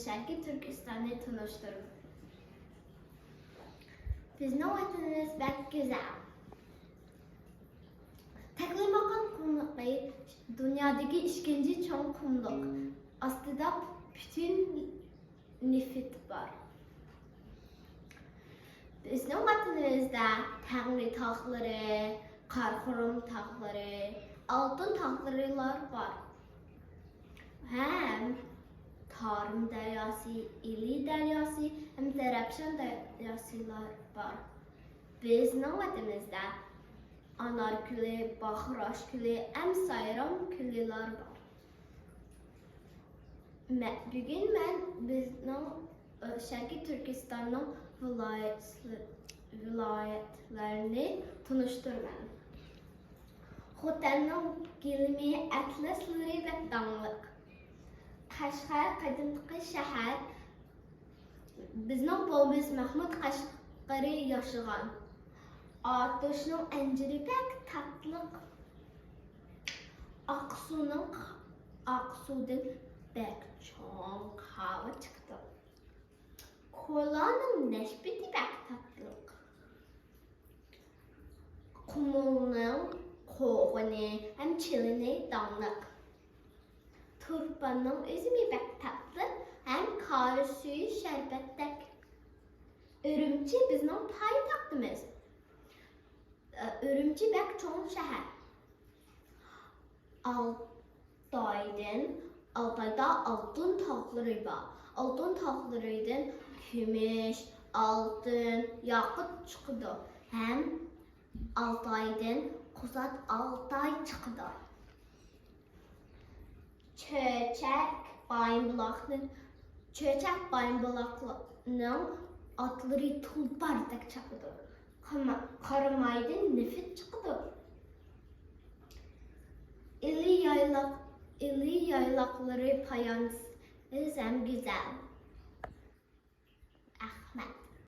Şərqi Türkistan'ı tanıştırın. Bizim vatanımız pek güzel. Teklimakan kumlukları dünyadaki ikinci çoğun kumluk. Aslında bütün nefit var. Bizim vatanımızda Tanrı tağları, Karakorum tağları, altın tağlarılar var. Hem Tarım Deryası, İli Deryası hem Zerapşan Deryasılar var. Bizim vatanımızda Anarküle, Bahraşküle hem sayram küleler var. Bugün ben bizim Şərqi Türkistan'ın vilayetlerini tanıştırıyorum. Xotanın gilmi atlasları ve dağlık. Kaşgar kadınlıkı şəhər. Bizim babamız Mahmud Kaşgar'ı yaşayan. Artuş'un enciri pek tatlıq. Aksu'dan pek çok hava çıktı. Kolanın neşbeti pek tatlıq. Kumulun koğunu hem çilini dağınıq. Turpanın üzümü pek tatlı hem karı suyu şerbettek. Ürümçi bizim payitahtımız. Ürümçi pek çoğun şehir. Altayda altın tağları var. Altın tağlarıdan gümüş, altın, yakıt çıkdı. Hem Altaydan Kuzat Altay çıkdı. Çöçek Bayınbulaqlarının atları tulpardak çıkdı. Karamaydan nefit çıkdı. İli yaylakları payansız hem güzel.